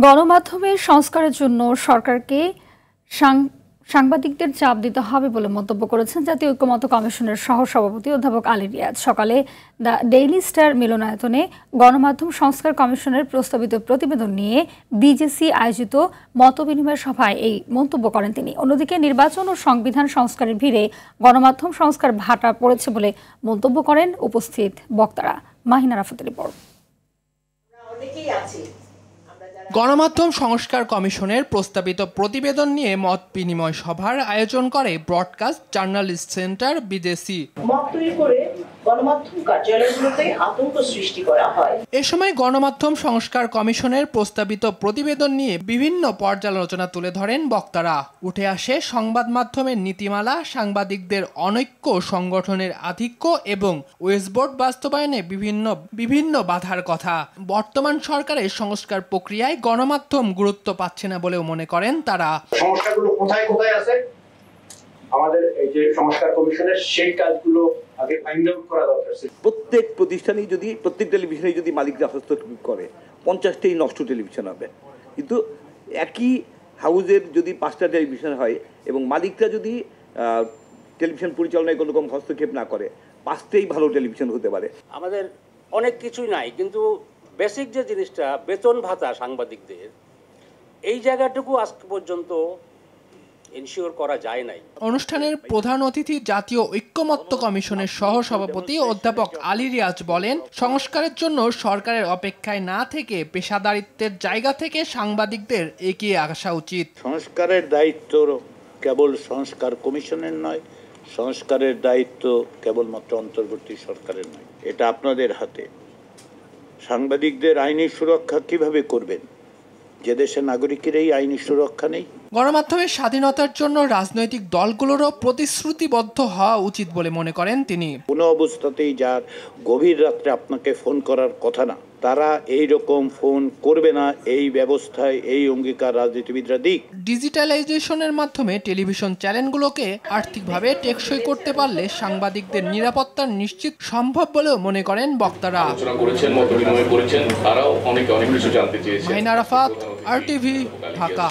গণমাধ্যমের সংস্কারের জন্য সরকারকে সাংবাদিকদের চাপ দিতে হবে বলে মন্তব্য করেছেন জাতীয় ঐক্যমত্য কমিশনের সহসভাপতি অধ্যাপক আলী রিয়াজ। সকালে দ্য ডেইলি স্টার মিলনায়তনে গণমাধ্যম সংস্কার কমিশনের প্রস্তাবিত প্রতিবেদন নিয়ে বিজেসি আয়োজিত মতবিনিময় সভায় এই মন্তব্য করেন তিনি। অন্যদিকে নির্বাচন ও সংবিধান সংস্কারের ভিড়ে গণমাধ্যম সংস্কার ভাটা পড়েছে বলে মন্তব্য করেন উপস্থিত বক্তারা। মাহিনা রাফাতের রিপোর্ট। গণমাধ্যম সংস্কার কমিশনের প্রস্তাবিত প্রতিবেদন নিয়ে মত বিনিময় সভার আয়োজন করে ব্রডকাস্ট জার্নালিস্ট সেন্টার বিজেসি। গণমাধ্যম কার্যালয়গুলোতে আতঙ্ক সৃষ্টি করা হয়। এ সময় গণমাধ্যম সংস্কার কমিশনের প্রস্তাবিত প্রতিবেদন নিয়ে বিভিন্ন পর্যালোচনা তুলে ধরেন বক্তারা। উঠে আসে সংবাদ মাধ্যমের নীতিমালা, সাংবাদিকদের অনৈক্য, সংগঠনের আধিক্য এবং ওয়েস্টবোর্ড বাস্তবায়নে বিভিন্ন বাধার কথা। বর্তমান সরকারের সংস্কার প্রক্রিয়ায় গণমাধ্যম গুরুত্ব পাচ্ছে না বলেও মনে করেন তারা। সমস্যাগুলো কোথায় কোথায় আছে, আমাদের এই যে সংস্কার কমিশনের সেই কাজগুলো আগে ফাইন্ড আউট করা দরকার। প্রত্যেক প্রতিষ্ঠানেই যদি প্রত্যেক টেলিভিশনে যদি মালিকরা হস্তক্ষেপ করে 50টাই নষ্ট টেলিভিশন হবে, কিন্তু একই হাউজের যদি 5টা টেলিভিশন হয় এবং মালিকরা যদি টেলিভিশন পরিচালনায় কোনো রকম হস্তক্ষেপ না করে 5টাই ভালো টেলিভিশন হতে পারে। আমাদের অনেক কিছুই নাই, কিন্তু বেসিক যে জিনিসটা বেতন ভাতা সাংবাদিকদের, এই জায়গাটুকু আজ পর্যন্ত এনশিওর করা যায় নাই। অনুষ্ঠানের প্রধান অতিথি জাতীয় ঐক্যমত্য কমিশনের সহসভাপতি অধ্যাপক আলী রিয়াজ বলেন, সংস্কারের জন্য সরকারের অপেক্ষায় না থেকে পেশাদারিত্বের জায়গা থেকে সাংবাদিকদের এগিয়ে আসা উচিত। সংস্কারের দায়িত্ব কেবল সংস্কার কমিশনের নয়, সংস্কারের দায়িত্ব কেবলমাত্র অন্তর্বর্তী সরকারের নয়, এটা আপনাদের হাতে। সাংবাদিকদের আইনি সুরক্ষা কিভাবে করবেন যে দেশের নাগরিকেরই আইনি সুরক্ষা নেই? গণমাধ্যমের স্বাধীনতার জন্য রাজনৈতিক দলগুলোরও প্রতিশ্রুতিবদ্ধ হওয়া উচিত বলে মনে করেন তিনি। কোনো অবস্থাতেই যার গভীর রাত্রে আপনাকে ফোন করার কথা না, তারা এই রকম ফোন করবে না, এই ব্যবস্থায় এই অঙ্গীকার রাজনীতিবিদরা দিক। ডিজিটালাইজেশনের মাধ্যমে টেলিভিশন চ্যানেলগুলোকে আর্থিকভাবে টেকসই করতে পারলে সাংবাদিকদের নিরাপত্তা নিশ্চিত সম্ভব বলেও মনে করেন বক্তারা। তারাও অনেক কিছু জানতে চেয়েছেন। মাহিনা রাফাত, RTV, ঢাকা।